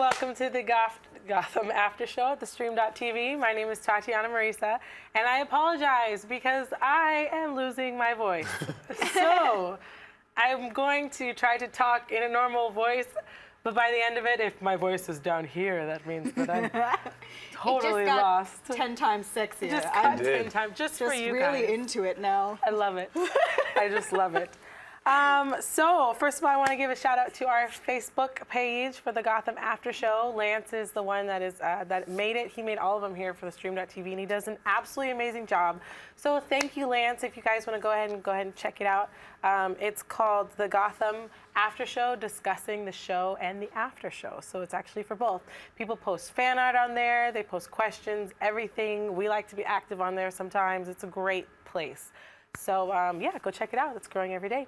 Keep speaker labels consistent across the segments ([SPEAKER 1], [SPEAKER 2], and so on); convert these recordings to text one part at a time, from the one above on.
[SPEAKER 1] welcome to the Gotham After Show at the Stream.tv. My name is Tatiana Mariesa, and I apologize because I am losing my voice. So I'm going to try to talk in a normal voice, but by the end of it, if my voice is down here, that means that I'm totally lost.
[SPEAKER 2] 10 times sexier.
[SPEAKER 1] Just got 10 times, just for you guys.
[SPEAKER 2] Really into it now.
[SPEAKER 1] I love it. I just love it. So first of all, I want to give a shout out to our Facebook page for the Gotham After Show. Lance is the one that made it. He made all of them here for the Stream.tv, and he does an absolutely amazing job. So thank you, Lance. If you guys want to go ahead and check it out, it's called the Gotham After Show, discussing the show and the after show. So it's actually for both. People post fan art on there. They post questions, everything. We like to be active on there sometimes. It's a great place. So yeah, go check it out. It's growing every day.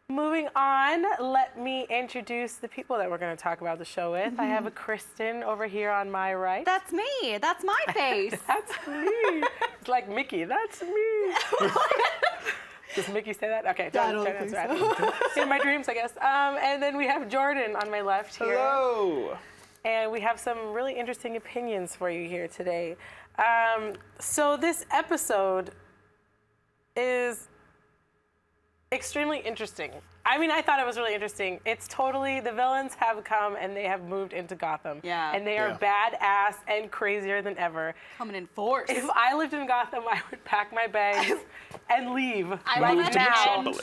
[SPEAKER 1] Moving on, let me introduce the people that we're going to talk about the show with. I have a Kristin over here on my right.
[SPEAKER 2] That's me. That's my face.
[SPEAKER 1] That's me. It's like Mickey. That's me. Does Mickey say that? Okay, don't that's right. In my dreams, I guess. And then we have Jordan on my left here.
[SPEAKER 3] Hello.
[SPEAKER 1] And we have some really interesting opinions for you here today. So this episode is extremely interesting. I mean, I thought it was really interesting. It's totally, the villains have come and they have moved into Gotham.
[SPEAKER 2] Yeah.
[SPEAKER 1] And they are badass and crazier than ever.
[SPEAKER 2] Coming in force.
[SPEAKER 1] If I lived in Gotham, I would pack my bags and leave
[SPEAKER 2] right
[SPEAKER 1] now.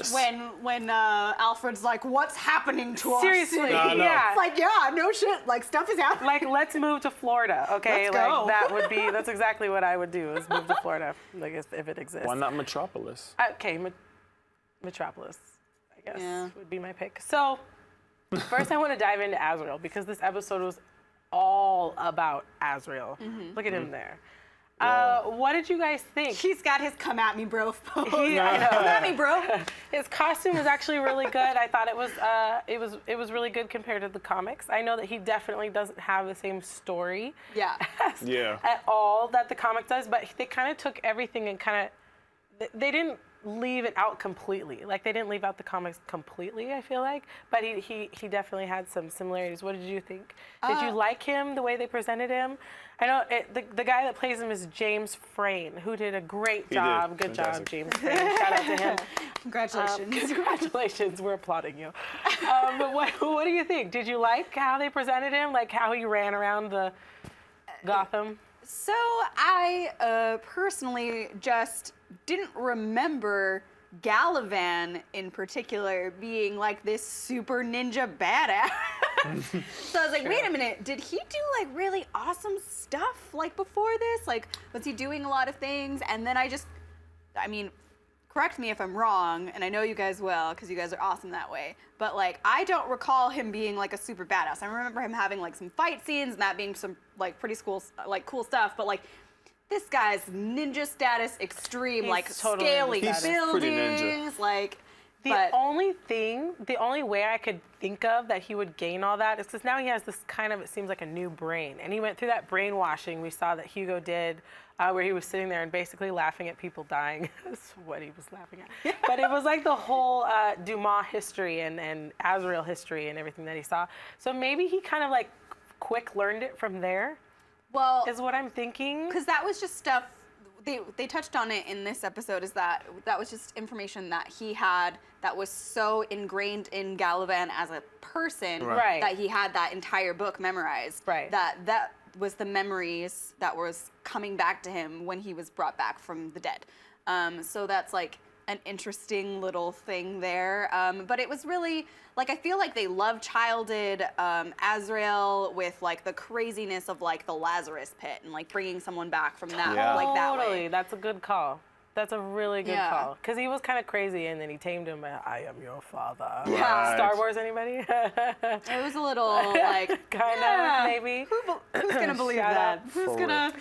[SPEAKER 2] When Alfred's like, what's happening to us?
[SPEAKER 1] Seriously,
[SPEAKER 3] No.
[SPEAKER 1] yeah.
[SPEAKER 2] It's like, yeah, no shit. Like, stuff is happening.
[SPEAKER 1] Like, let's move to Florida, okay?
[SPEAKER 2] Let's
[SPEAKER 1] like,
[SPEAKER 2] go.
[SPEAKER 1] that's exactly what I would do, is move to Florida, like, if it exists.
[SPEAKER 3] Why not Metropolis?
[SPEAKER 1] Okay, Metropolis, I guess, would be my pick. So, first I want to dive into Azrael, because this episode was all about Azrael. Look at him there. What did you guys think?
[SPEAKER 2] He's got his come at me, bro.
[SPEAKER 1] I know.
[SPEAKER 2] Come at me, bro.
[SPEAKER 1] His costume was actually really good. I thought it was really good compared to the comics. I know that he definitely doesn't have the same story at all that the comic does, but they kind of took everything and they didn't leave it out completely. Like, they didn't leave out the comics completely, I feel like. But he definitely had some similarities. What did you think? Did you like him, the way they presented him? I know the guy that plays him is James Frain, who did a great job. Good job, James Frain. Shout out to him.
[SPEAKER 2] Congratulations.
[SPEAKER 1] Congratulations. We're applauding you. But what do you think? Did you like how they presented him? Like, how he ran around the Gotham?
[SPEAKER 2] So I personally just didn't remember Galavan in particular being like this super ninja badass. So I was like, wait a minute, did he do like really awesome stuff like before this? Like, was he doing a lot of things? And then I mean, correct me if I'm wrong, and I know you guys will, because you guys are awesome that way, but like, I don't recall him being like a super badass. I remember him having like some fight scenes and that being some like pretty cool stuff, but like, this guy's ninja status extreme, like
[SPEAKER 1] totally
[SPEAKER 2] scaly
[SPEAKER 3] ninja.
[SPEAKER 2] buildings, like.
[SPEAKER 1] The only way I could think of that he would gain all that is because now he has this kind of, it seems like a new brain. And he went through that brainwashing we saw that Hugo did, where he was sitting there and basically laughing at people dying. That's what he was laughing at. But it was like the whole Dumas history and Azrael history and everything that he saw. So maybe he kind of like quick learned it from there, is what I'm thinking.
[SPEAKER 2] Because that was just stuff. They touched on it in this episode, is that was just information that he had that was so ingrained in Galavan as a person that he had that entire book memorized.
[SPEAKER 1] Right.
[SPEAKER 2] That was the memories that was coming back to him when he was brought back from the dead. So that's like an interesting little thing there. But it was really, like, I feel like they love-childed Azrael with, like, the craziness of, like, the Lazarus pit and, like, bringing someone back from that, like, that way.
[SPEAKER 1] Totally, that's a good call. That's a really good call. Because he was kind of crazy, and then he tamed him, I am your father.
[SPEAKER 2] Yeah.
[SPEAKER 1] Star Wars, anybody?
[SPEAKER 2] It was a little, like,
[SPEAKER 1] kind of, maybe.
[SPEAKER 2] Who's going to believe that? Who's going to...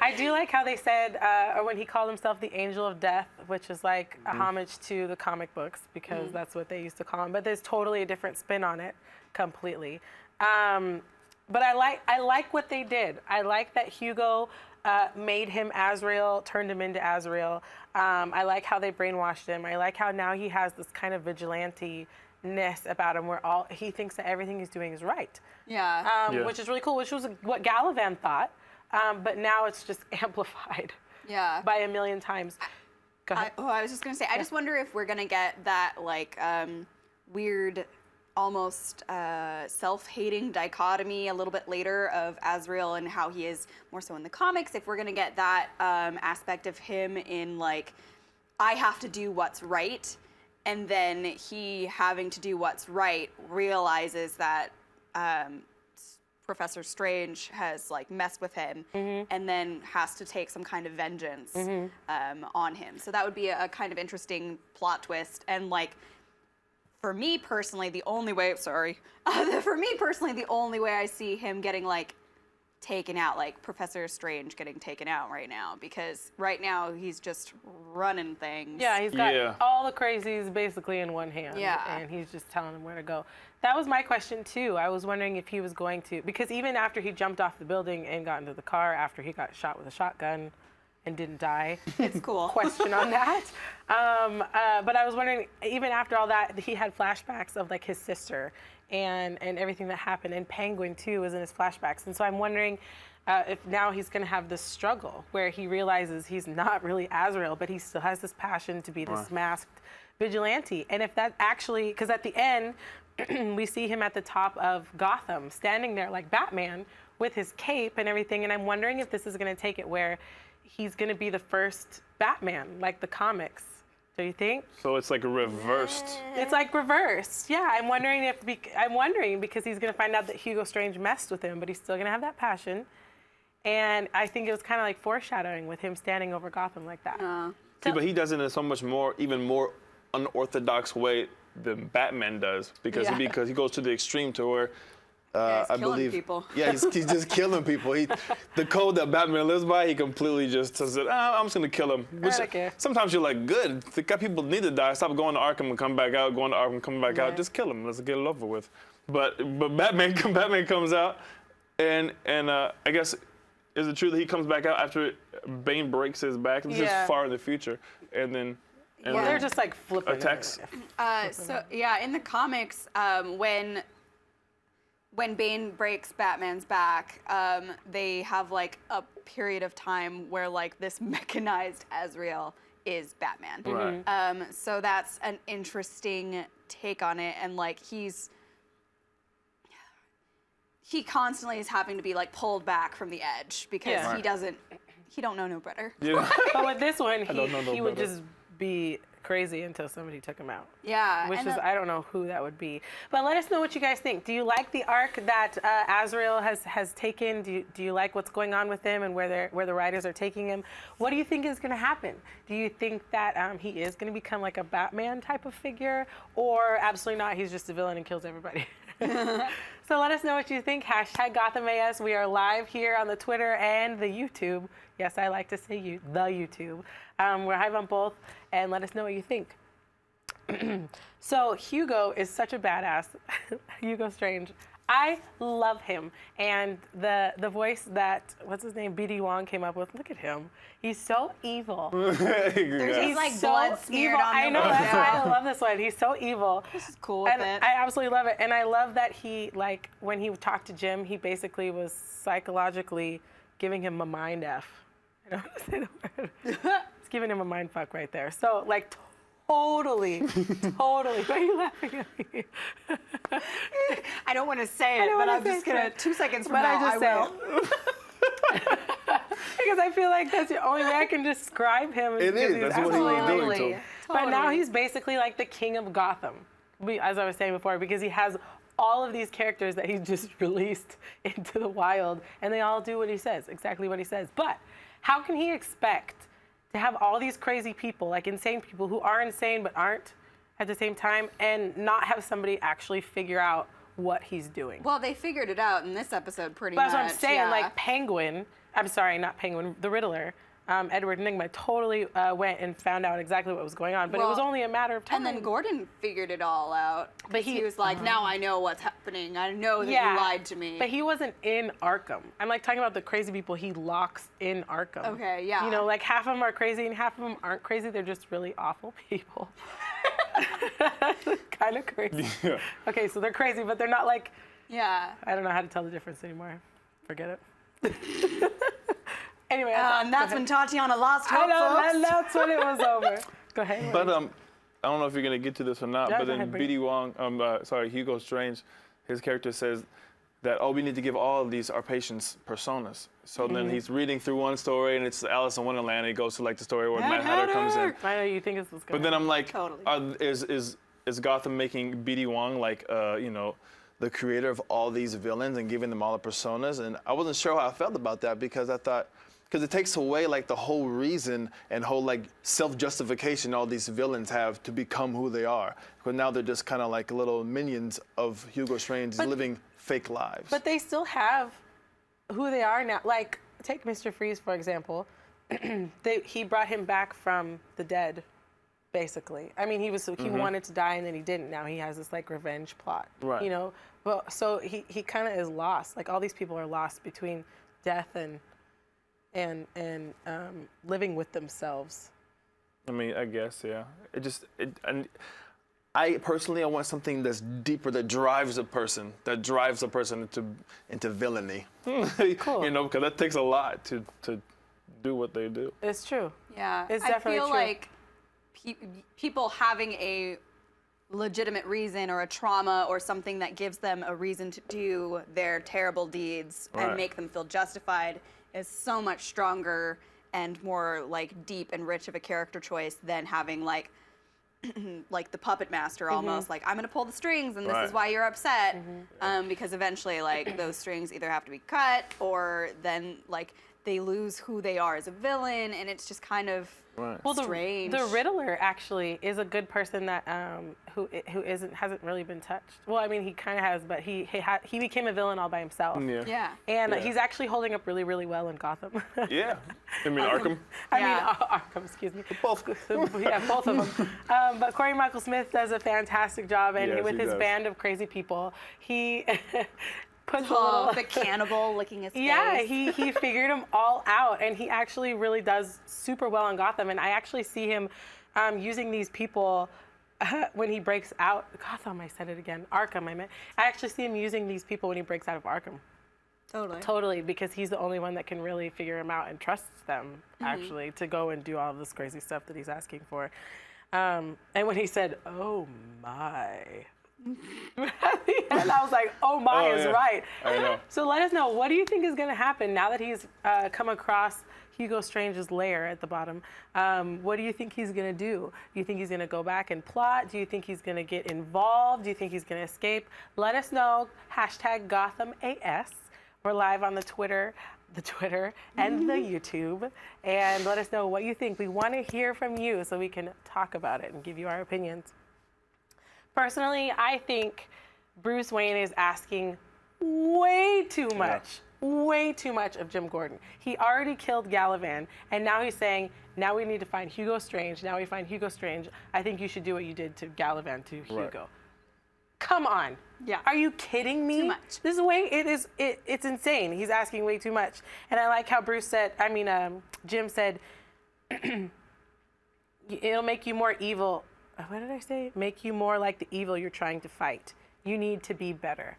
[SPEAKER 1] I do like how they said, or when he called himself the Angel of Death, which is like a homage to the comic books, because that's what they used to call him. But there's totally a different spin on it, completely. But I like what they did. I like that Hugo made him Azrael, turned him into Azrael. I like how they brainwashed him. I like how now he has this kind of vigilante rightness about him, where he thinks that everything he's doing is right.
[SPEAKER 2] Yeah.
[SPEAKER 1] Which is really cool, which was what Galavan thought, but now it's just amplified by a million times. Go ahead.
[SPEAKER 2] I was just gonna say, I just wonder if we're gonna get that like weird, almost self-hating dichotomy a little bit later of Azrael and how he is more so in the comics. If we're gonna get that aspect of him in like, I have to do what's right, and then he having to do what's right realizes that Professor Strange has like messed with him, and then has to take some kind of vengeance on him. So that would be a kind of interesting plot twist. And like, for me personally, the only way I see him getting like taken out, like Professor Strange getting taken out right now, because right now he's just running things.
[SPEAKER 1] Yeah, he's got all the crazies basically in one hand, and he's just telling them where to go. That was my question too. I was wondering if he was going to, because even after he jumped off the building and got into the car after he got shot with a shotgun and didn't die.
[SPEAKER 2] It's cool.
[SPEAKER 1] Question on that. But I was wondering, even after all that, he had flashbacks of like his sister and everything that happened, and Penguin too was in his flashbacks. And so I'm wondering if now he's going to have this struggle where he realizes he's not really Azrael, but he still has this passion to be this masked vigilante. And if that actually, because at the end, we see him at the top of Gotham, standing there like Batman with his cape and everything. And I'm wondering if this is going to take it where he's going to be the first Batman, like the comics. Do you think?
[SPEAKER 3] So it's like a reversed.
[SPEAKER 1] It's like reversed. Yeah, I'm wondering because he's going to find out that Hugo Strange messed with him, but he's still going to have that passion. And I think it was kind of like foreshadowing with him standing over Gotham like that.
[SPEAKER 3] See, but he does it in a so much more, even more unorthodox way than Batman does, because he goes to the extreme to where I believe
[SPEAKER 2] people.
[SPEAKER 3] he's just killing people. The code that Batman lives by, he completely just says, I'm just gonna kill him. Which sometimes you're like, good. The people need to die. Stop going to Arkham and come back out. Going to Arkham and come back out. Just kill him. Let's get it over with. But Batman comes out, and I guess, is it true that he comes back out after Bane breaks his back? This is far in the future, and then. And
[SPEAKER 1] they're just like flipping
[SPEAKER 3] attacks.
[SPEAKER 2] In the comics, when Bane breaks Batman's back, they have like a period of time where like this mechanized Azrael is Batman.
[SPEAKER 3] Right.
[SPEAKER 2] So that's an interesting take on it, and like he constantly is having to be like pulled back from the edge because he don't know no better.
[SPEAKER 3] Yeah.
[SPEAKER 1] But with this one, he would just be crazy until somebody took him out.
[SPEAKER 2] Yeah.
[SPEAKER 1] Which is, I don't know who that would be. But let us know what you guys think. Do you like the arc that Azrael has taken? Do you like what's going on with him and where the writers are taking him? What do you think is going to happen? Do you think that he is going to become like a Batman type of figure, or absolutely not, he's just a villain and kills everybody? So let us know what you think. #GothamAS. We are live here on the Twitter and the YouTube. Yes, I like to say the YouTube. We're live on both, and let us know what you think. So Hugo is such a badass. Hugo Strange. I love him. And the voice that, what's his name, B.D. Wong came up with, look at him. He's so evil.
[SPEAKER 2] He's like
[SPEAKER 1] so
[SPEAKER 2] blood smeared
[SPEAKER 1] evil.
[SPEAKER 2] on the
[SPEAKER 1] I know, that's why I love this one. He's so evil.
[SPEAKER 2] This is cool with
[SPEAKER 1] and
[SPEAKER 2] it.
[SPEAKER 1] I absolutely love it. And I love that he, like, when he talked to Jim, he basically was psychologically giving him a mind F. I don't want to say the word. It's giving him a mind fuck right there. So, like, totally. Why are you laughing at me?
[SPEAKER 2] I don't want to say it, but I'm just gonna 2 seconds from now I will.
[SPEAKER 1] Because I feel like that's the only way I can describe him.
[SPEAKER 3] It is. That's what he's doing to him.
[SPEAKER 1] But now he's basically like the king of Gotham, as I was saying before, because he has all of these characters that he's just released into the wild, and they all do what he says, exactly what he says. But how can he expect to have all these crazy people, like insane people who are insane but aren't at the same time, and not have somebody actually figure out what he's doing?
[SPEAKER 2] Well, they figured it out in this episode pretty
[SPEAKER 1] But
[SPEAKER 2] much.
[SPEAKER 1] that's what I'm saying,
[SPEAKER 2] yeah.
[SPEAKER 1] like Penguin, I'm sorry, not Penguin, the Riddler, Edward Nygma totally went and found out exactly what was going on, but it was only a matter of time.
[SPEAKER 2] And then Gordon figured it all out. But he was like, now I know what's happening. I know that you lied to me.
[SPEAKER 1] But he wasn't in Arkham. I'm like talking about the crazy people he locks in Arkham.
[SPEAKER 2] Okay, yeah.
[SPEAKER 1] You know, like half of them are crazy and half of them aren't crazy. They're just really awful people. Kind of crazy.
[SPEAKER 3] Yeah.
[SPEAKER 1] Okay, so they're crazy, but they're not like,
[SPEAKER 2] Yeah.
[SPEAKER 1] I don't know how to tell the difference anymore. Forget it. Anyway.
[SPEAKER 2] And that's when Tatiana lost
[SPEAKER 1] I
[SPEAKER 2] hope,
[SPEAKER 1] know,
[SPEAKER 2] folks.
[SPEAKER 1] and that's when it was over. Go ahead.
[SPEAKER 3] But I don't know if you're gonna get to this or not.
[SPEAKER 1] Yeah,
[SPEAKER 3] but
[SPEAKER 1] go
[SPEAKER 3] in
[SPEAKER 1] ahead, Bree.
[SPEAKER 3] Hugo Strange, his character says that we need to give all of these our patients personas. So then he's reading through one story and it's Alice in Wonderland. And he goes to like the story where Mad Hatter comes in.
[SPEAKER 1] I know you think it's what's going
[SPEAKER 3] But then I'm like,
[SPEAKER 2] Totally.
[SPEAKER 3] is Gotham making BD Wong like the creator of all these villains and giving them all the personas? And I wasn't sure how I felt about that because I thought. Because it takes away like the whole reason and whole like self-justification all these villains have to become who they are. Because now they're just kind of like little minions of Hugo Strange living fake lives.
[SPEAKER 1] But they still have who they are now. Like, take Mr. Freeze, for example. He brought him back from the dead, basically. I mean, he wanted to die and then he didn't. Now he has this like revenge plot.
[SPEAKER 3] Right.
[SPEAKER 1] You know? But so he kind of is lost. Like all these people are lost between death and living with themselves.
[SPEAKER 3] I mean, I guess, yeah. And I personally want something that's deeper, that drives a person into villainy.
[SPEAKER 1] Cool.
[SPEAKER 3] You know, because that takes a lot to do what they do.
[SPEAKER 1] It's true.
[SPEAKER 2] Yeah.
[SPEAKER 1] It's
[SPEAKER 2] I
[SPEAKER 1] definitely
[SPEAKER 2] feel
[SPEAKER 1] true.
[SPEAKER 2] like people having a legitimate reason or a trauma or something that gives them a reason to do their terrible deeds
[SPEAKER 3] Right.
[SPEAKER 2] and make them feel justified is so much stronger and more like deep and rich of a character choice than having like like the puppet master almost like I'm gonna pull the strings and this
[SPEAKER 3] Right.
[SPEAKER 2] is why you're upset because eventually like those strings either have to be cut or then like they lose who they are as a villain and it's just kind of
[SPEAKER 3] Right.
[SPEAKER 1] Well,
[SPEAKER 2] strange.
[SPEAKER 1] the Riddler actually is a good person that who hasn't really been touched. Well, I mean he kind of has, but he became a villain all by himself.
[SPEAKER 3] Yeah.
[SPEAKER 2] Yeah.
[SPEAKER 1] And
[SPEAKER 3] Yeah.
[SPEAKER 1] he's actually holding up really, really well in Gotham.
[SPEAKER 3] Yeah. I mean, Arkham.
[SPEAKER 1] I
[SPEAKER 2] Yeah.
[SPEAKER 1] mean, Arkham, excuse me.
[SPEAKER 3] Both.
[SPEAKER 1] Yeah, both of them. But Corey Michael Smith does a fantastic job, and
[SPEAKER 3] Yes,
[SPEAKER 1] with
[SPEAKER 3] he
[SPEAKER 1] his
[SPEAKER 3] does.
[SPEAKER 1] band of crazy people, he puts a
[SPEAKER 2] Oh,
[SPEAKER 1] little.
[SPEAKER 2] the cannibal licking his face.
[SPEAKER 1] Yeah, he figured them all out, and he actually really does super well in Gotham. And I actually see him using these people when he breaks out. Gotham, I said it again. Arkham, I meant. I actually see him using these people when he breaks out of Arkham.
[SPEAKER 2] Totally.
[SPEAKER 1] Totally, because he's the only one that can really figure him out and trusts them, actually, to go and do all of this crazy stuff that he's asking for. And when he said, "Oh my," and I was like, "Oh my
[SPEAKER 3] Oh,
[SPEAKER 1] is
[SPEAKER 3] yeah.
[SPEAKER 1] right."
[SPEAKER 3] I know.
[SPEAKER 1] So let us know, what do you think is going to happen now that he's come across Hugo Strange's lair at the bottom? What do you think he's going to do? Do you think he's going to go back and plot? Do you think he's going to get involved? Do you think he's going to escape? Let us know. #GothamAS. We're live on the Twitter and the YouTube. And let us know what you think. We want to hear from you so we can talk about it and give you our opinions. Personally, I think Bruce Wayne is asking way too much. Way too much of Jim Gordon. He already killed Galavan, and now he's saying, now we need to find Hugo Strange. Now we find Hugo Strange. I think you should do what you did to Galavan to Hugo.
[SPEAKER 3] Right.
[SPEAKER 1] Come on.
[SPEAKER 2] Yeah.
[SPEAKER 1] Are you kidding me?
[SPEAKER 2] Too much.
[SPEAKER 1] This is it's insane. He's asking way too much. And I like how Jim said, it'll make you more evil. What did I say? Make you more like the evil you're trying to fight. You need to be better.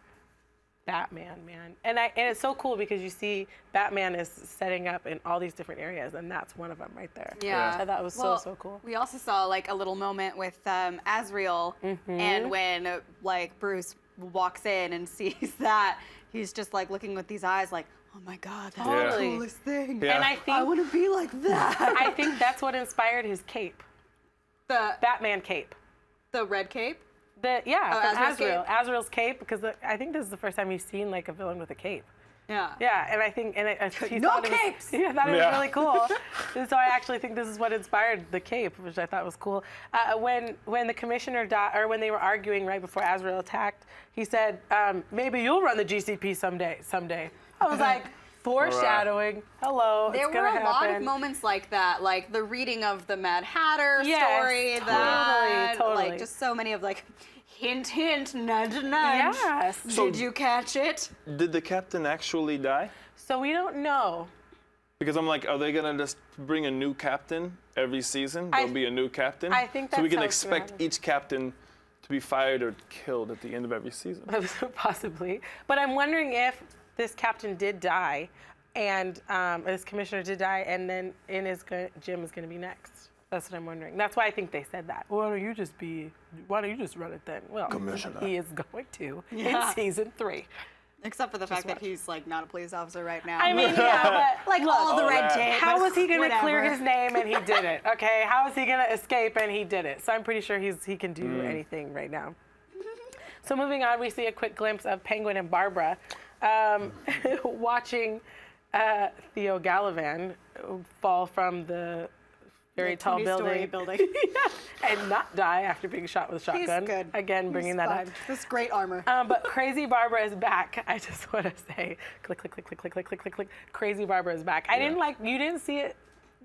[SPEAKER 1] Batman, man. And it's so cool because you see Batman is setting up in all these different areas, and that's one of them right there.
[SPEAKER 2] Yeah.
[SPEAKER 1] I thought it was so cool.
[SPEAKER 2] We also saw like a little moment with Azrael, and when like Bruce walks in and sees that, he's just like looking with these eyes like, oh my God, that's
[SPEAKER 1] Totally.
[SPEAKER 2] the coolest thing.
[SPEAKER 3] Yeah.
[SPEAKER 1] And I think
[SPEAKER 2] want to be like that.
[SPEAKER 1] I think that's what inspired his cape,
[SPEAKER 2] the
[SPEAKER 1] Batman cape.
[SPEAKER 2] red cape.
[SPEAKER 1] From
[SPEAKER 2] Azrael's
[SPEAKER 1] Azrael.
[SPEAKER 2] cape?
[SPEAKER 1] Azrael's cape, because I think this is the first time you've seen like a villain with a cape.
[SPEAKER 2] Yeah.
[SPEAKER 1] Yeah, and I think he
[SPEAKER 2] No
[SPEAKER 1] thought
[SPEAKER 2] capes!
[SPEAKER 1] I thought it was
[SPEAKER 3] Yeah.
[SPEAKER 1] really cool. And so I actually think this is what inspired the cape, which I thought was cool. When the commissioner died, or when they were arguing right before Azrael attacked, he said, "Maybe you'll run the GCP someday." I was like, foreshadowing. Hello,
[SPEAKER 2] There
[SPEAKER 1] it's
[SPEAKER 2] were
[SPEAKER 1] gonna
[SPEAKER 2] a lot of
[SPEAKER 1] happen.
[SPEAKER 2] moments like that, like the reading of the Mad Hatter
[SPEAKER 1] Yes,
[SPEAKER 2] story,
[SPEAKER 1] totally.
[SPEAKER 2] like just so many of like, hint, hint, nudge, nudge.
[SPEAKER 1] Yes.
[SPEAKER 2] Did you catch it?
[SPEAKER 3] Did the captain actually die?
[SPEAKER 1] So we don't know.
[SPEAKER 3] Because I'm like, are they gonna just bring a new captain every season? There'll be a new captain.
[SPEAKER 1] I think
[SPEAKER 3] so we
[SPEAKER 1] that's
[SPEAKER 3] can
[SPEAKER 1] how it's gonna
[SPEAKER 3] expect
[SPEAKER 1] happen.
[SPEAKER 3] each captain to be fired or killed at the end of every season.
[SPEAKER 1] Possibly. But I'm wondering if this captain did die, and this commissioner did die, and then Jim is going to be next. That's what I'm wondering. That's why I think they said that. Why don't you just run it then? Well,
[SPEAKER 3] Commissioner.
[SPEAKER 1] he is going to in season 3.
[SPEAKER 2] Except for the fact that he's like not a police officer right now.
[SPEAKER 1] I mean, yeah, but
[SPEAKER 2] like all the red tape.
[SPEAKER 1] how was he going to clear
[SPEAKER 2] whatever.
[SPEAKER 1] his name and he did it? Okay, how is he going to escape and he did it? So I'm pretty sure he can do anything right now. So moving on, we see a quick glimpse of Penguin and Barbara watching Theo Galavan fall from the very tall
[SPEAKER 2] 20-story
[SPEAKER 1] building and not die after being shot with a shotgun.
[SPEAKER 2] He's good.
[SPEAKER 1] Again, bringing that up.
[SPEAKER 2] This great armor.
[SPEAKER 1] But Crazy Barbara is back. I just want to say, click, click, click, click, click, click, click, click, click. Crazy Barbara is back. You didn't see it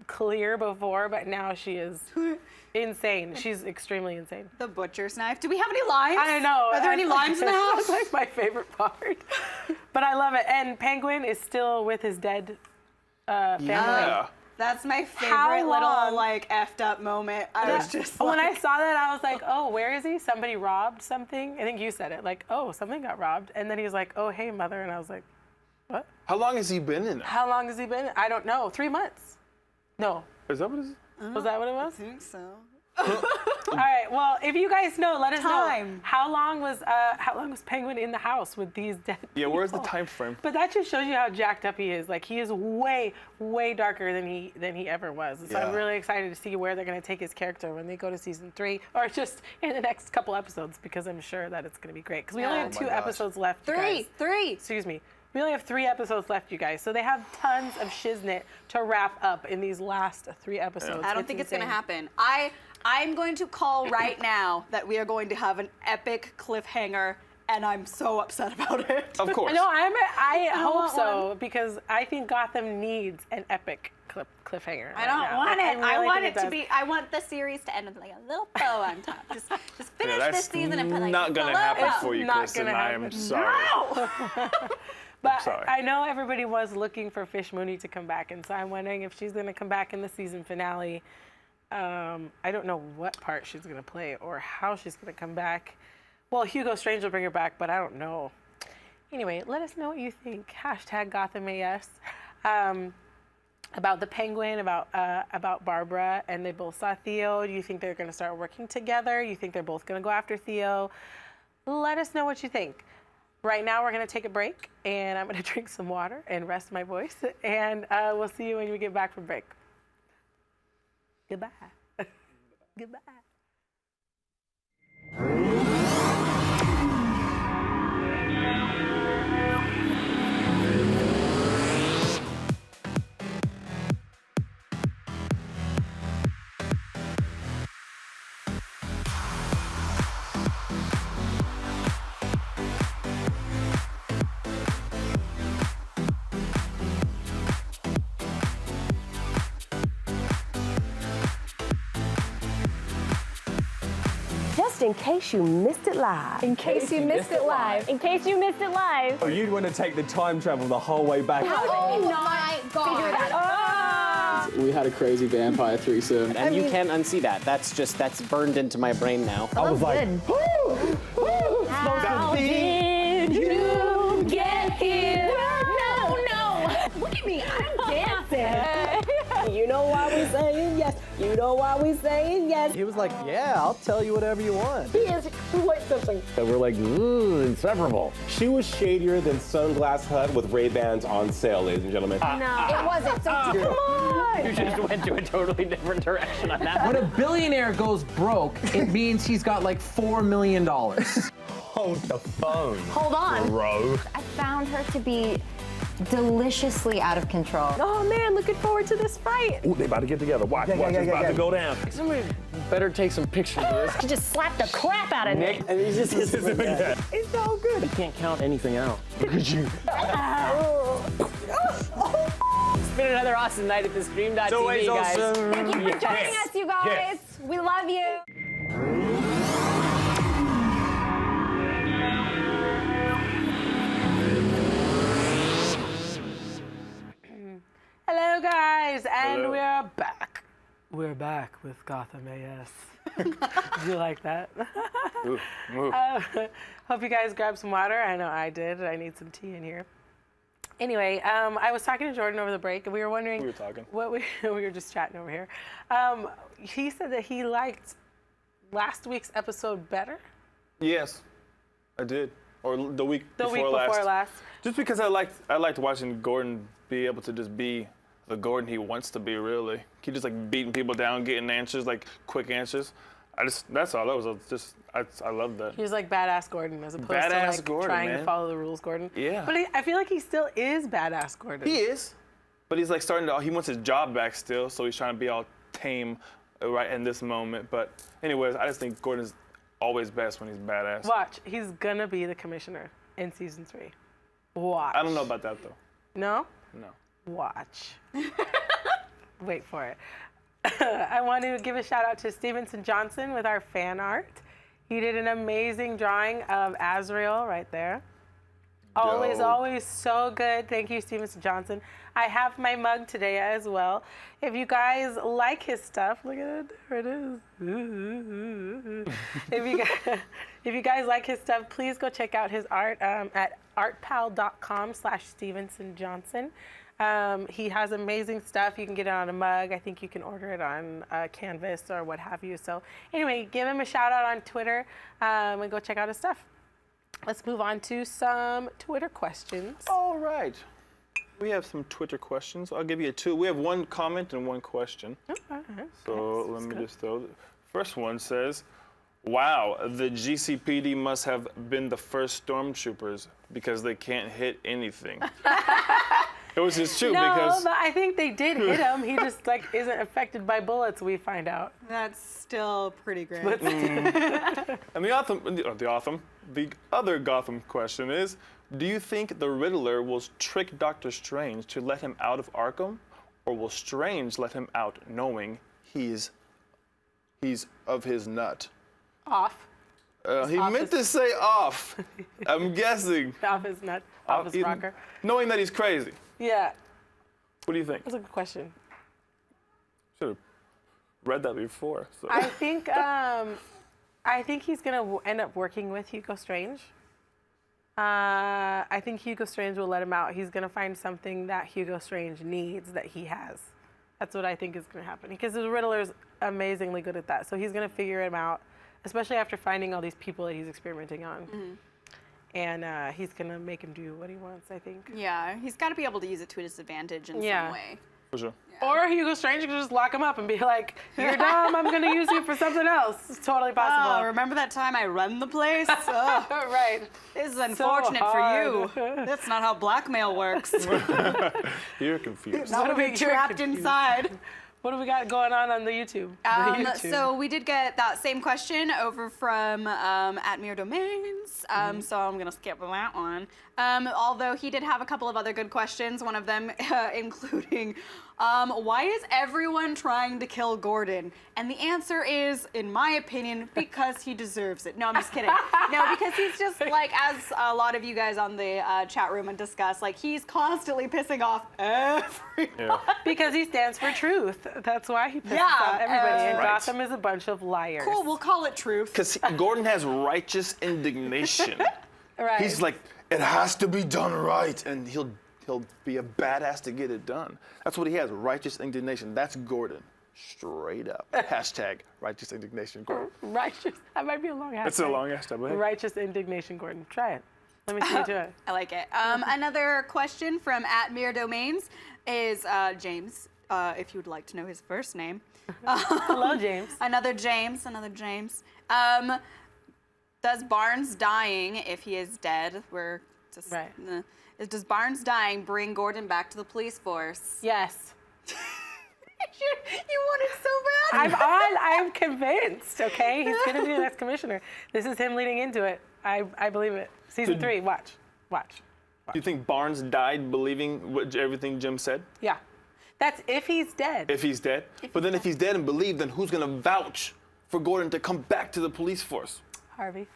[SPEAKER 1] clear before, but now she is insane. She's extremely insane.
[SPEAKER 2] The butcher's knife. Do we have any limes?
[SPEAKER 1] I don't know.
[SPEAKER 2] Are there any limes in the house?
[SPEAKER 1] That's like my favorite part. But I love it. And Penguin is still with his dead family.
[SPEAKER 3] Yeah.
[SPEAKER 2] That's my
[SPEAKER 1] How
[SPEAKER 2] favorite
[SPEAKER 1] long?
[SPEAKER 2] little like effed up moment. I was just like,
[SPEAKER 1] When I saw that, I was like, oh, where is he? Somebody robbed something? I think you said it. Like, oh, something got robbed. And then he was like, oh, hey, mother. And I was like, what?
[SPEAKER 3] How long has he been in it?
[SPEAKER 1] How long has he been? I don't know. 3 months. No.
[SPEAKER 3] Is that what it is?
[SPEAKER 1] Was that what it was?
[SPEAKER 2] I think so.
[SPEAKER 1] All right. Well, if you guys know, let us know.
[SPEAKER 2] Time.
[SPEAKER 1] How long was Penguin in the house with these dead
[SPEAKER 3] Yeah, where's the
[SPEAKER 1] people?
[SPEAKER 3] time frame?
[SPEAKER 1] But that just shows you how jacked up he is. Like, he is way, way darker than he ever was. So I'm
[SPEAKER 3] Yeah.
[SPEAKER 1] really excited to see where they're going to take his character when they go to season 3, or just in the next couple episodes, because I'm sure that it's going to be great. Because we only have
[SPEAKER 3] Oh
[SPEAKER 1] 2
[SPEAKER 3] my gosh.
[SPEAKER 1] episodes left. you guys.
[SPEAKER 2] Three.
[SPEAKER 1] Excuse me. We only have 3 episodes left, you guys. So they have tons of shiznit to wrap up in these last 3 episodes.
[SPEAKER 2] I don't think it's gonna
[SPEAKER 1] insane.
[SPEAKER 2] happen. I'm going to call right now that we are going to have an epic cliffhanger, and I'm so upset about it.
[SPEAKER 3] Of course.
[SPEAKER 1] No, I hope
[SPEAKER 2] want
[SPEAKER 1] so, because I think Gotham needs an epic cliffhanger.
[SPEAKER 2] I don't want it. I
[SPEAKER 1] really
[SPEAKER 2] want
[SPEAKER 1] think
[SPEAKER 2] it to
[SPEAKER 1] does.
[SPEAKER 2] be. I want the series to end with like a little bow on top. Just finish
[SPEAKER 3] Yeah,
[SPEAKER 2] this
[SPEAKER 3] that's
[SPEAKER 2] season and put like
[SPEAKER 3] not
[SPEAKER 2] a
[SPEAKER 3] gonna
[SPEAKER 2] bow.
[SPEAKER 3] happen for you,
[SPEAKER 1] not
[SPEAKER 3] Kristen.
[SPEAKER 1] gonna
[SPEAKER 3] I am
[SPEAKER 1] happen.
[SPEAKER 3] sorry.
[SPEAKER 1] But
[SPEAKER 3] sorry.
[SPEAKER 1] I know everybody was looking for Fish Mooney to come back, and so I'm wondering if she's going to come back in the season finale. I don't know what part she's going to play or how she's going to come back. Well, Hugo Strange will bring her back, but I don't know. Anyway, let us know what you think. #GothamAS. About the Penguin, about Barbara, and they both saw Theo. Do you think they're going to start working together? You think they're both going to go after Theo? Let us know what you think. Right now, we're going to take a break, and I'm going to drink some water and rest my voice, and we'll see you when we get back from break. Goodbye. Goodbye.
[SPEAKER 4] Just in case you missed it live.
[SPEAKER 5] In case you missed it live. In case you missed it live.
[SPEAKER 6] Oh, you'd want to take the time travel the whole way back.
[SPEAKER 5] Oh my God. Figure that out.
[SPEAKER 7] We had a crazy vampire threesome.
[SPEAKER 8] And you can't unsee that. That's burned into my brain now.
[SPEAKER 6] I was like,
[SPEAKER 5] How did you get here? No. Look at me. I'm dancing.
[SPEAKER 4] You know why we saying yes. You know why we saying yes.
[SPEAKER 9] He was like, yeah, I'll tell you whatever you want.
[SPEAKER 4] He is quite something.
[SPEAKER 6] and we're like, inseparable. She was shadier than Sunglass Hut with Ray-Bans on sale, ladies and gentlemen.
[SPEAKER 5] No, it wasn't. So come on.
[SPEAKER 8] You just went to a totally different direction on that.
[SPEAKER 9] When a billionaire goes broke, it means he's got like $4 million.
[SPEAKER 6] Hold the phone,
[SPEAKER 5] Hold on.
[SPEAKER 6] bro.
[SPEAKER 10] I found her to be deliciously out of control.
[SPEAKER 4] Oh man, looking forward to this fight.
[SPEAKER 6] Ooh, they about to get together. Watch, it's about to go down.
[SPEAKER 8] Somebody better take some pictures of this.
[SPEAKER 5] She just slapped the crap out of Nick.
[SPEAKER 8] And he's just
[SPEAKER 4] It's so good.
[SPEAKER 8] You can't count anything out. Look at you. It's been another awesome night at the Stream.tv, guys.
[SPEAKER 5] Thank you for joining us, you guys. We love you.
[SPEAKER 1] Hello, guys, and
[SPEAKER 3] Hello.
[SPEAKER 1] we're back. We're back with Gotham AS. Do you like that?
[SPEAKER 3] Ooh, ooh.
[SPEAKER 1] Hope you guys grabbed some water. I know I did. I need some tea in here. Anyway, I was talking to Jordan over the break, and we were wondering.
[SPEAKER 3] We were talking.
[SPEAKER 1] What we were just chatting over here. He said that he liked last week's episode better.
[SPEAKER 3] Yes, I did. Or the week before
[SPEAKER 1] last.
[SPEAKER 3] Just because I liked watching Gordon be able to just be the Gordon he wants to be, really. He just like beating people down, getting answers, like quick answers. That's all. I love that.
[SPEAKER 1] He was like badass Gordon as opposed to
[SPEAKER 3] Badass
[SPEAKER 1] like
[SPEAKER 3] Gordon,
[SPEAKER 1] trying
[SPEAKER 3] man.
[SPEAKER 1] to follow the rules Gordon.
[SPEAKER 3] Yeah.
[SPEAKER 1] But I feel like he still is badass Gordon.
[SPEAKER 3] He is, but he's like he wants his job back still, so he's trying to be all tame right in this moment. But anyways, I just think Gordon's always best when he's badass.
[SPEAKER 1] Watch, he's gonna be the commissioner in season 3. Watch.
[SPEAKER 3] I don't know about that though.
[SPEAKER 1] No?
[SPEAKER 3] No.
[SPEAKER 1] Watch. Wait for it. I want to give a shout out to Stevenson Johnson with our fan art. He did an amazing drawing of Azrael right there. Always,
[SPEAKER 3] Dope.
[SPEAKER 1] always so good. Thank you, Stevenson Johnson. I have my mug today as well. If you guys like his stuff, look at it. There it is. If you guys like his stuff, please go check out his art at artpal.com/Stevenson Johnson. He has amazing stuff. You can get it on a mug. I think you can order it on Canvas or what have you. So anyway, give him a shout out on Twitter and go check out his stuff. Let's move on to some Twitter questions.
[SPEAKER 3] All right. We have some Twitter questions. I'll give you 2. We have 1 comment and 1 question. So let me just throw. First one says, "Wow, the GCPD must have been the first stormtroopers because they can't hit anything." It was just true because
[SPEAKER 1] but I think they did hit him. He just like isn't affected by bullets. We find out.
[SPEAKER 2] That's still pretty great.
[SPEAKER 3] and the other Gotham question is, do you think the Riddler will trick Dr. Strange to let him out of Arkham, or will Strange let him out knowing he's of his nut?
[SPEAKER 1] Off.
[SPEAKER 3] He meant to say off. I'm guessing.
[SPEAKER 1] Off his nut. Off his rocker.
[SPEAKER 3] Knowing that he's crazy.
[SPEAKER 1] Yeah.
[SPEAKER 3] What do you think?
[SPEAKER 1] That's a good question.
[SPEAKER 3] Should have read that before. So.
[SPEAKER 1] I think he's gonna end up working with Hugo Strange. I think Hugo Strange will let him out. He's gonna find something that Hugo Strange needs that he has. That's what I think is gonna happen because the Riddler's amazingly good at that. So he's gonna figure him out, especially after finding all these people that he's experimenting on. Mm-hmm. And he's gonna make him do what he wants, I think.
[SPEAKER 2] Yeah, he's got to be able to use it to his advantage in some way.
[SPEAKER 3] For sure.
[SPEAKER 2] Yeah.
[SPEAKER 1] Or Hugo Strange can just lock him up and be like, "You're dumb. I'm gonna use you for something else." It's totally possible.
[SPEAKER 2] Oh, remember that time I run the place? Oh,
[SPEAKER 1] right.
[SPEAKER 2] This is unfortunate for you. That's not how blackmail works.
[SPEAKER 3] You're confused.
[SPEAKER 2] Not to be trapped inside.
[SPEAKER 1] What do we got going on the YouTube?
[SPEAKER 2] So we did get that same question over from @Mere Domains. So I'm gonna skip that one. Although he did have a couple of other good questions. One of them including, why is everyone trying to kill Gordon? And the answer is, in my opinion, because he deserves it. No, I'm just kidding. No, because he's just like, as a lot of you guys on the chat room and discuss, like he's constantly pissing off everyone.
[SPEAKER 3] Yeah.
[SPEAKER 1] Because he stands for truth. That's why he pisses off everybody. And
[SPEAKER 3] right.
[SPEAKER 1] Gotham is a bunch of liars.
[SPEAKER 2] Cool, we'll call it truth.
[SPEAKER 3] Because Gordon has righteous indignation.
[SPEAKER 1] Right.
[SPEAKER 3] He's like, it has to be done right, and he'll be a badass to get it done. That's what he has, righteous indignation. That's Gordon, straight up. Hashtag righteous indignation Gordon.
[SPEAKER 1] Righteous. That might be a long hashtag.
[SPEAKER 3] It's a long hashtag. But hey.
[SPEAKER 1] Righteous indignation Gordon. Try it. Let me see you do it.
[SPEAKER 2] I like it. Another question from @Mere Domains is James, if you would like to know his first name.
[SPEAKER 1] Hello, James.
[SPEAKER 2] Another James. Does Barnes dying, if he is dead, we're just,
[SPEAKER 1] right.
[SPEAKER 2] Does Barnes dying bring Gordon back to the police force?
[SPEAKER 1] Yes.
[SPEAKER 2] You want it so bad.
[SPEAKER 1] I'm convinced, okay? He's going to be the next commissioner. This is him leading into it. I believe it. Season 3, watch.
[SPEAKER 3] Do you think Barnes died believing everything Jim said?
[SPEAKER 1] Yeah. That's if he's dead.
[SPEAKER 3] If he's dead? But then if he's dead and believed, then who's going to vouch for Gordon to come back to the police force?
[SPEAKER 1] Harvey.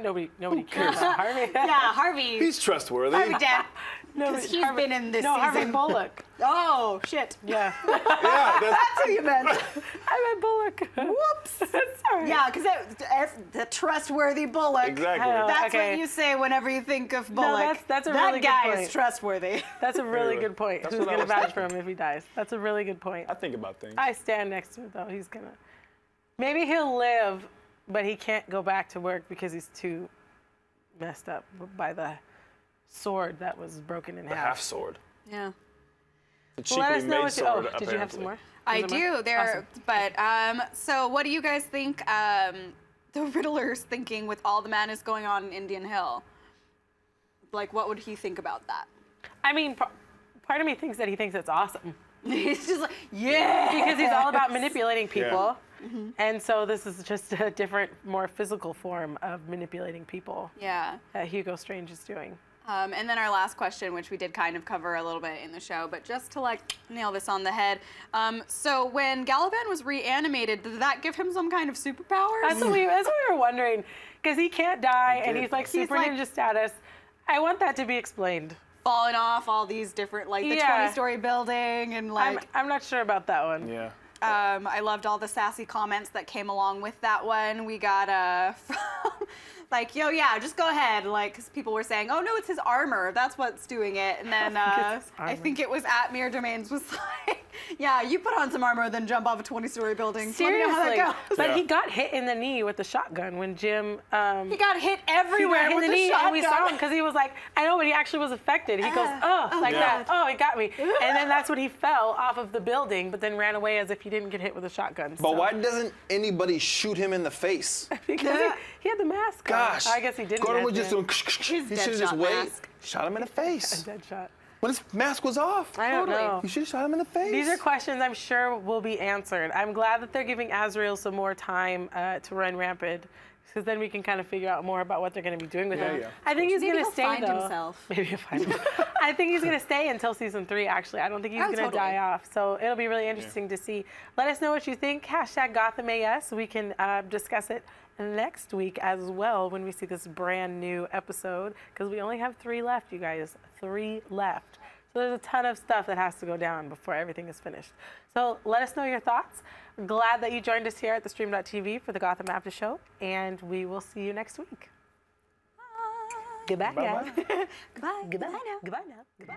[SPEAKER 1] Nobody cares about Harvey.
[SPEAKER 2] Yeah, Harvey.
[SPEAKER 3] He's trustworthy.
[SPEAKER 2] Harvey Dent.
[SPEAKER 1] Nobody-
[SPEAKER 2] He's been in this
[SPEAKER 1] No,
[SPEAKER 2] season.
[SPEAKER 1] Harvey Bullock.
[SPEAKER 2] Oh, shit.
[SPEAKER 1] Yeah.
[SPEAKER 3] Yeah,
[SPEAKER 2] That's who you meant.
[SPEAKER 1] I meant Bullock.
[SPEAKER 2] Whoops.
[SPEAKER 1] Sorry.
[SPEAKER 2] Yeah, because the trustworthy Bullock.
[SPEAKER 3] exactly.
[SPEAKER 1] I know.
[SPEAKER 2] That's
[SPEAKER 1] Okay.
[SPEAKER 2] what you say whenever you think of Bullock.
[SPEAKER 1] that's a
[SPEAKER 2] that
[SPEAKER 1] really good
[SPEAKER 2] guy
[SPEAKER 1] point.
[SPEAKER 2] is trustworthy.
[SPEAKER 1] That's a really
[SPEAKER 3] Anyway,
[SPEAKER 1] good point.
[SPEAKER 3] that's
[SPEAKER 1] Who's
[SPEAKER 3] what I
[SPEAKER 1] going to
[SPEAKER 3] was
[SPEAKER 1] vouch for him if he dies? That's a really good point.
[SPEAKER 3] I think about things.
[SPEAKER 1] I stand next to it, though. He's going to. Maybe he'll live, but he can't go back to work because he's too messed up by the sword that was broken in
[SPEAKER 3] The
[SPEAKER 1] half.
[SPEAKER 3] half sword.
[SPEAKER 2] Yeah.
[SPEAKER 3] The
[SPEAKER 1] Well, let us
[SPEAKER 3] cheaply
[SPEAKER 1] know
[SPEAKER 3] made
[SPEAKER 1] what you.
[SPEAKER 3] sword,
[SPEAKER 1] Oh, did you have some
[SPEAKER 3] apparently.
[SPEAKER 1] more?
[SPEAKER 2] I
[SPEAKER 1] Was there more?
[SPEAKER 2] do. There,
[SPEAKER 1] Awesome.
[SPEAKER 2] but so what do you guys think the Riddler's thinking with all the madness going on in Indian Hill? Like, what would he think about that?
[SPEAKER 1] I mean, part of me thinks that he thinks it's awesome
[SPEAKER 2] He's just like, yeah,
[SPEAKER 1] because he's all about manipulating people.
[SPEAKER 2] Mm-hmm.
[SPEAKER 1] And so this is just a different, more physical form of manipulating people
[SPEAKER 2] Yeah.
[SPEAKER 1] that Hugo Strange is doing.
[SPEAKER 2] And then our last question, which we did kind of cover a little bit in the show, but just to like nail this on the head. So when Galavan was reanimated, did that give him some kind of superpowers?
[SPEAKER 1] That's what we were wondering, because he can't die and
[SPEAKER 3] did.
[SPEAKER 1] he's like
[SPEAKER 2] He's
[SPEAKER 1] super
[SPEAKER 2] like-
[SPEAKER 1] ninja status. I want that to be explained.
[SPEAKER 2] Falling off all these different, like the
[SPEAKER 1] Yeah.
[SPEAKER 2] 20-story building and like.
[SPEAKER 1] I'm not sure about that one.
[SPEAKER 3] Yeah.
[SPEAKER 2] I loved all the sassy comments that came along with that one. We got from like, yo, yeah, just go ahead. Like, 'cause people were saying, oh no, it's his armor. That's what's doing it. And then
[SPEAKER 1] It's his
[SPEAKER 2] I
[SPEAKER 1] armor.
[SPEAKER 2] think it was at Mirror Domains was like, yeah, you put on some armor, then jump off a 20-story building.
[SPEAKER 1] Seriously,
[SPEAKER 2] Let me know how that goes.
[SPEAKER 1] but
[SPEAKER 3] Yeah.
[SPEAKER 1] he got hit in the knee with the shotgun when Jim.
[SPEAKER 2] He got hit
[SPEAKER 1] He
[SPEAKER 2] everywhere
[SPEAKER 1] got hit
[SPEAKER 2] with
[SPEAKER 1] in the
[SPEAKER 2] the
[SPEAKER 1] knee,
[SPEAKER 2] shotgun.
[SPEAKER 1] and we saw him because he was like, I know, but he actually was affected. He goes, oh, like
[SPEAKER 3] Yeah.
[SPEAKER 1] that. Oh, he got me. And then that's when he fell off of the building, but then ran away as if he didn't get hit with a shotgun.
[SPEAKER 3] But why doesn't anybody shoot him in the face?
[SPEAKER 1] Because he had the mask on.
[SPEAKER 3] Gosh.
[SPEAKER 1] I guess he didn't.
[SPEAKER 3] Gordon
[SPEAKER 1] have
[SPEAKER 3] was just
[SPEAKER 1] the
[SPEAKER 3] doing. He should have
[SPEAKER 2] Deadshot
[SPEAKER 3] just waited.
[SPEAKER 2] mask.
[SPEAKER 3] Shot him in the face.
[SPEAKER 1] dead shot.
[SPEAKER 3] When his mask was off.
[SPEAKER 1] I don't know.
[SPEAKER 3] You should have shot him in the face.
[SPEAKER 1] These are questions I'm sure will be answered. I'm glad that they're giving Azrael some more time to run rampant, because then we can kind of figure out more about what they're going to be doing with him.
[SPEAKER 3] yeah.
[SPEAKER 1] I think he's
[SPEAKER 2] Maybe
[SPEAKER 1] going to
[SPEAKER 2] he'll
[SPEAKER 1] stay
[SPEAKER 2] find
[SPEAKER 1] though.
[SPEAKER 2] himself.
[SPEAKER 1] Maybe he'll find himself. I think he's going to stay until season 3. Actually, I don't think he's
[SPEAKER 2] Oh,
[SPEAKER 1] going to
[SPEAKER 2] totally.
[SPEAKER 1] die off. So it'll be really interesting to see. Let us know what you think. Hashtag Gotham AS. We can discuss it next week as well when we see this brand new episode, because we only have 3 left, you guys. 3 left. So there's a ton of stuff that has to go down before everything is finished. So let us know your thoughts. Glad that you joined us here at the Stream.tv for the Gotham After Show, and we will see you next week. Goodbye, guys.
[SPEAKER 2] Goodbye.
[SPEAKER 1] Goodbye.
[SPEAKER 2] now.
[SPEAKER 1] Goodbye now. Goodbye.